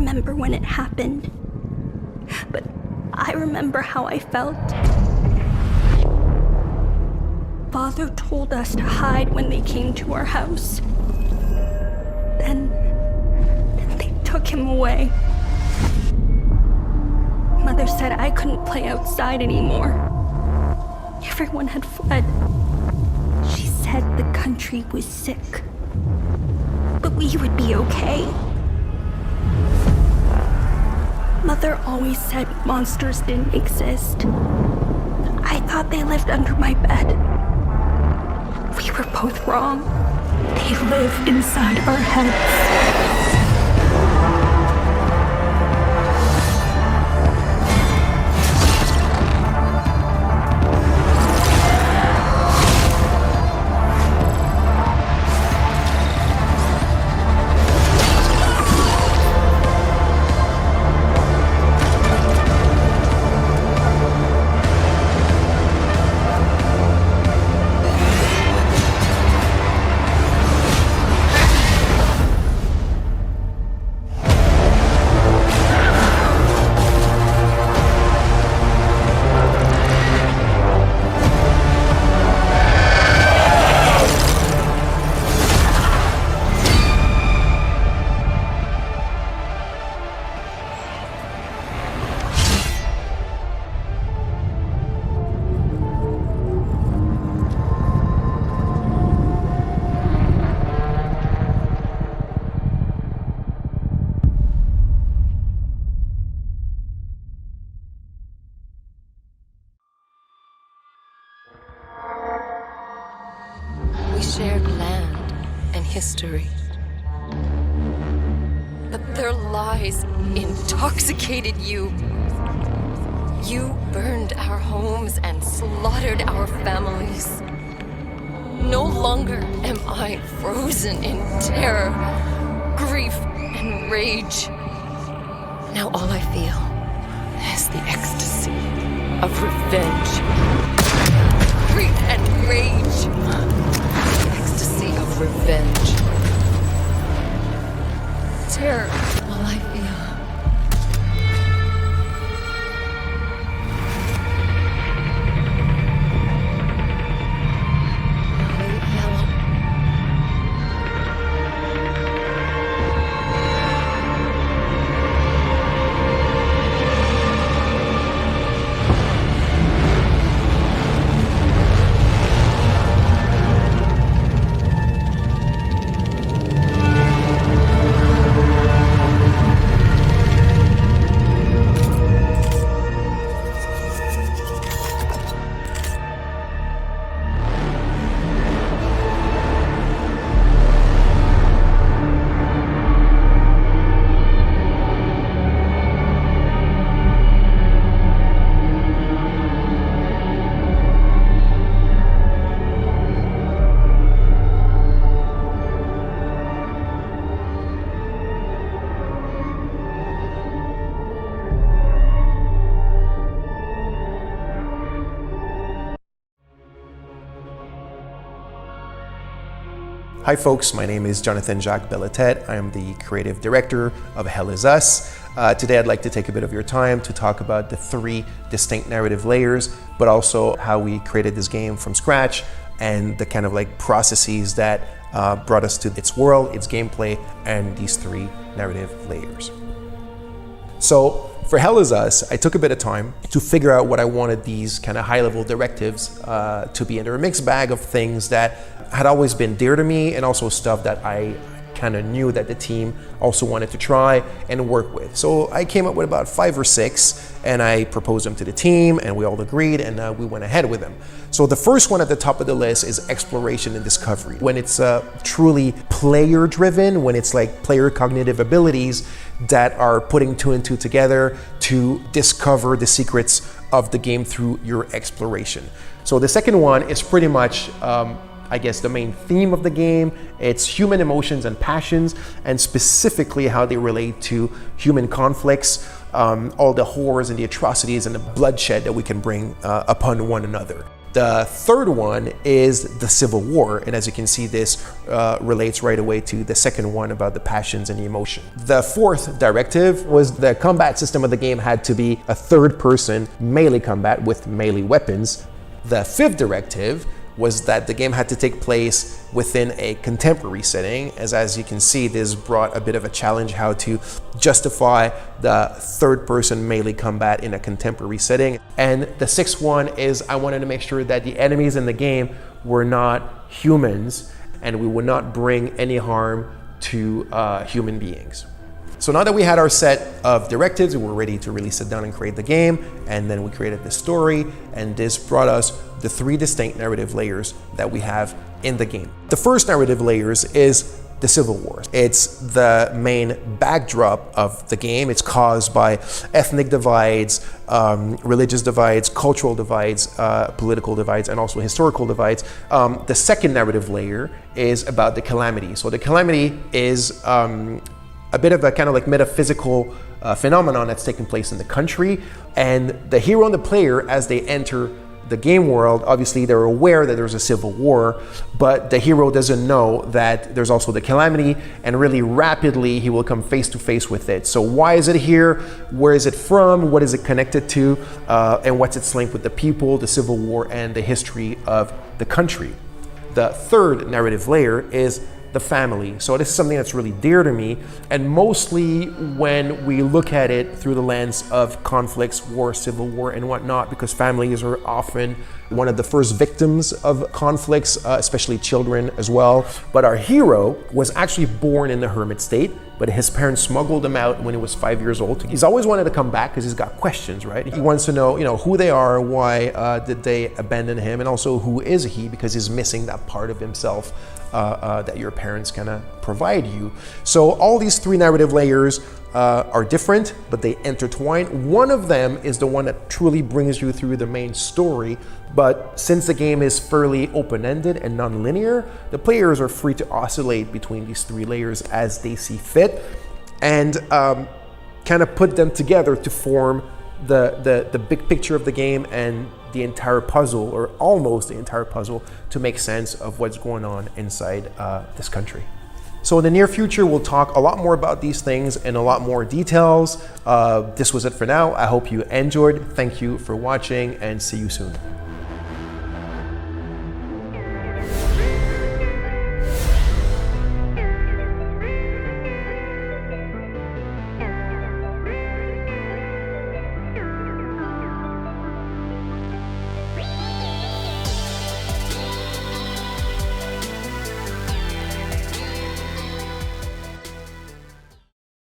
remember when it happened, but I remember how I felt. Father told us to hide when they came to our house. Then they took him away. Mother said I couldn't play outside anymore. Everyone had fled. She said the country was sick, but we would be okay. Mother always said monsters didn't exist. I thought they lived under my bed. We were both wrong. They live inside our heads. We shared land and history. But their lies intoxicated you. You burned our homes and slaughtered our families. No longer am I frozen in terror, grief, and rage. Now all I feel is the ecstasy of revenge. Grief and rage. The ecstasy of revenge. Terror, all I feel. Hi folks, my name is Jonathan Jacques Bellatet. I am the creative director of Hell Is Us. Today I'd like to take a bit of your time to talk about the 3 distinct narrative layers, but also how we created this game from scratch and the kind of like processes that brought us to its world, its gameplay, and these 3 narrative layers. So for Hell Is Us, I took a bit of time to figure out what I wanted these kind of high-level directives to be. And there were a mixed bag of things that had always been dear to me and also stuff that I kind of knew that the team also wanted to try and work with. So I came up with about 5 or 6 and I proposed them to the team and we all agreed and we went ahead with them. So the first one at the top of the list is exploration and discovery. When it's truly player driven, when it's like player cognitive abilities that are putting 2 and 2 together to discover the secrets of the game through your exploration. So the second one is pretty much I guess the main theme of the game. It's human emotions and passions, and specifically how they relate to human conflicts, all the horrors and the atrocities and the bloodshed that we can bring upon one another. The third one is the Civil War, and as you can see, this relates right away to the second one about the passions and the emotion. The fourth directive was the combat system of the game had to be a third-person melee combat with melee weapons. The fifth directive was that the game had to take place within a contemporary setting, as you can see, this brought a bit of a challenge how to justify the third-person melee combat in a contemporary setting. And the sixth one is I wanted to make sure that the enemies in the game were not humans and we would not bring any harm to human beings. So now that we had our set of directives, we were ready to really sit down and create the game, and then we created the story, and this brought us the three distinct narrative layers that we have in the game. The first narrative layers is the Civil War. It's the main backdrop of the game. It's caused by ethnic divides, religious divides, cultural divides, political divides, and also historical divides. The second narrative layer is about the calamity. So the calamity is a bit of a kind of like metaphysical phenomenon that's taking place in the country. And the hero and the player, as they enter the game world, obviously they're aware that there's a civil war, but the hero doesn't know that there's also the calamity, and really rapidly he will come face to face with it. So why is it here? Where is it from? What is it connected to? And what's its link with the people, the civil war, and the history of the country? The third narrative layer is the family. So this is something that's really dear to me, and mostly when we look at it through the lens of conflicts, war, civil war, and whatnot, because families are often one of the first victims of conflicts, especially children as well. But our hero was actually born in the hermit state, but his parents smuggled him out when he was 5 years old. He's always wanted to come back because he's got questions, right? He wants to know, who they are, why did they abandon him, and also who is he, because he's missing that part of himself that your parents kind of provide you. So all these three narrative layers are different, but they intertwine. One of them is the one that truly brings you through the main story, but since the game is fairly open-ended and non-linear, the players are free to oscillate between these three layers as they see fit, and kind of put them together to form the big picture of the game and the entire puzzle, or almost the entire puzzle, to make sense of what's going on inside this country. So in the near future, we'll talk a lot more about these things in a lot more details. This was it for now. I hope you enjoyed. Thank you for watching, and see you soon.